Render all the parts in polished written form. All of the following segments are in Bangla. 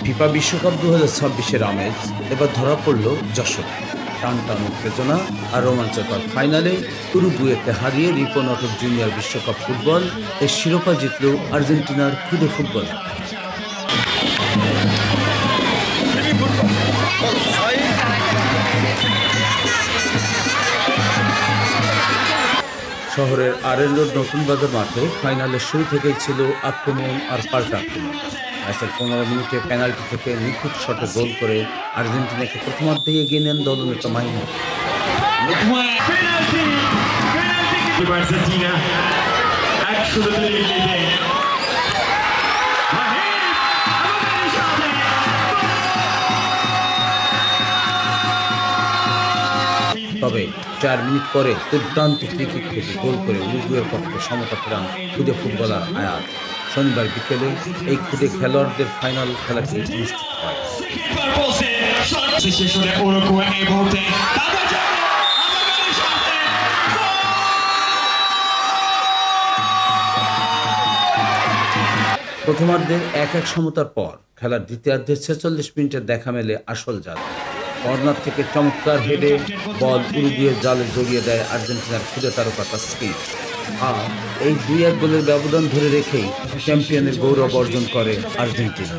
ফিফা বিশ্বকাপ 2026-এর আমেজ এবার ধরা পড়ল যশোর। টান টান উত্তেজনা আর রোমাঞ্চকর ফাইনালে উরুগুয়েকে হারিয়ে রিপন-অটক জুনিয়র বিশ্বকাপ ফুটবল এর শিরোপা জিতল আর্জেন্টিনার খুদে ফুটবল। শহরের আরএন রোড নতুন বাজার মাঠে ফাইনালের শুরু থেকেই ছিল আক্রমণ আর পাল্টা আক্রমণ। ম্যাচের 15 মিনিটে পেনাল্টি থেকে নিখুঁত শটে গোল করে আর্জেন্টিনাকে প্রথমার্ধেই এগিয়ে নেন দলনেতা মাহিন। তবে 4 মিনিট পরে দুর্দান্ত ফ্রি-কিক থেকে গোল করে উরুগুয়ের পক্ষে সমতা ফেরান খুদে ফুটবলার আয়াত। শনিবার বিকেলে এই খুদে খেলোয়াড়দের ফাইনাল খেলাটি অনুষ্ঠিত হয়। প্রথমার্ধের 1-1 সমতার পর খেলার দ্বিতীয়ার্ধের 46 মিনিটের দেখা মেলে আসল জাল। কর্নার থেকে চমৎকার হেডে বল উরুগুয়ের জালে জড়িয়ে দেয় আর্জেন্টিনার খুদে তারকা তাসকিন। আর এই 2-1 গোলের ব্যবধান ধরে রেখেই চ্যাম্পিয়নের গৌরব অর্জন করে আর্জেন্টিনা।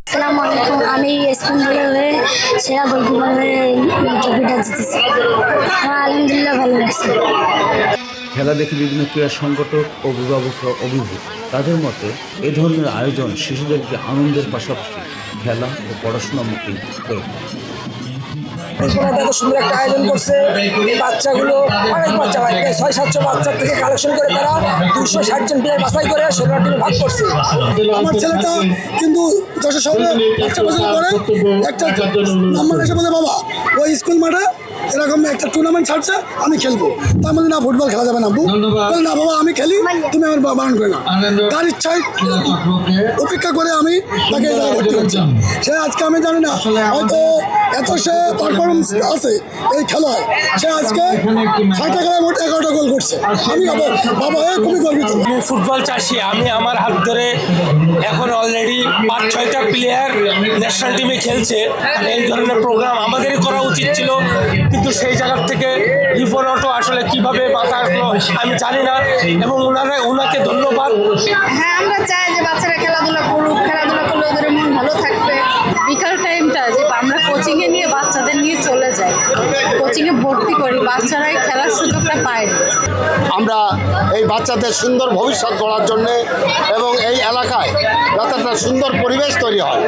আসসালামু আলাইকুম। আমি স্পেন দলের হয়ে সেরা গোলকিপার হয়ে ট্রফিটা জিতেছি। আমার আলহামদুলিল্লাহ ভালো লাগছে। খেলা দেখে বিভিন্ন ক্রীড়া সংগঠক, অভিভাবকরা অভিভূত। তাদের মতে এ ধরনের আয়োজন শিশুদেরকে আনন্দের পাশাপাশি খেলা ও পড়াশোনামুখী করে তোলে। এত সুন্দর একটা আয়োজন করছে। এই বাচ্চাগুলো অনেক বাচ্চা, 600-700 বাচ্চার থেকে কালেকশন করে তারা 260 জন প্লেয়ার বাছাই করে 16 টিমে ভাগ করছে। আমার ছেলেটা কিন্তু যশোর শহরে বাচ্চা পছন্দ করে একটা নাম্বার এসে বলে, বাবা ওই স্কুল মাঠে এরকম একটা টুর্নামেন্ট ছাড়ছে, আমি খেলবো। তার মধ্যে না ফুটবল খেলা যাবে না, বলে না বাবা আমি খেলি, তুমি আমার বারণ করে না। তার ইচ্ছায় অপেক্ষা করে আমি তাকে ভর্তি করছি। সে আজকে আমি জানি না হয়তো এত সে পারফরমেন্স আছে এই খেলায়, সে আজকে 6টা খেলায় মোট 11টা গোল করছে। আমি বাবা হয়ে খুবই গর্বিত। আমি ফুটবল চাষি, আমি আমার হাত ধরে এখন অলরেডি 5-6টা প্লেয়ার ন্যাশনাল টিমে খেলছে। এই ধরনের প্রোগ্রাম আমাদেরই করা উচিত ছিল, কিন্তু সেই জায়গার থেকে রিপন-অটো আসলে কিভাবে মাথা আসলো আমি জানি না, এবং ওনাকে ধন্যবাদ। হ্যাঁ, আমরা চাই যে বাচ্চারা খেলাধুলা করুক, খেলাধুলা করলে ওদের মন ভালো থাকবে। বিকাল টাইমটা যে আমরা কোচিংয়ে নিয়ে বাচ্চাদের নিয়ে চলে যাই, কোচিংয়ে ভর্তি করি, বাচ্চারাই খেলার সুযোগটা পায়। আমরা এই বাচ্চাদের সুন্দর ভবিষ্যৎ গড়ার জন্যে এবং এই এলাকায় যাতে একটা সুন্দর পরিবেশ তৈরি হয়,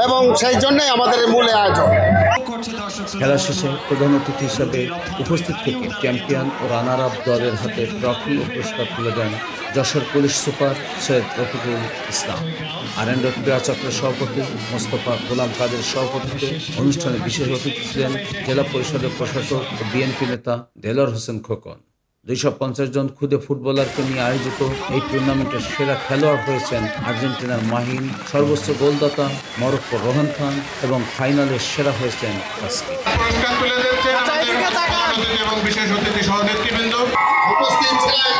এবং সেই জন্যই আমাদের মূল আয়োজন। খেলা শেষে প্রধান অতিথি হিসেবে উপস্থিত থেকে চ্যাম্পিয়ন ও রানার আপ দলের হাতে ট্রফি ও পুরস্কার তুলে দেন Jessore police super Syed Rafiqul Islam. R road ক্রীড়া চক্রের সভাপতি মোস্তফা গোলাম কাদের সভাপতিত্বে অনুষ্ঠানে বিশেষ অতিথি ছিলেন জেলা পরিষদের প্রশাসক ও বিএনপি নেতা দেলোয়ার হোসেন খোকন। 250 জন খুদে ফুটবলারকে নিয়ে আয়োজিত এই টুর্নামেন্টের সেরা খেলোয়াড় হয়েছেন আর্জেন্টিনার মাহিন, সর্বোচ্চ গোলদাতা মরক্কোর রোহান খান এবং ফাইনালের সেরা হয়েছেন তাসকিন। পুরস্কার তুলে দিচ্ছেন এবং বিশেষ অতিথি সহযোগীবৃন্দ উপস্থিত ছিলেন।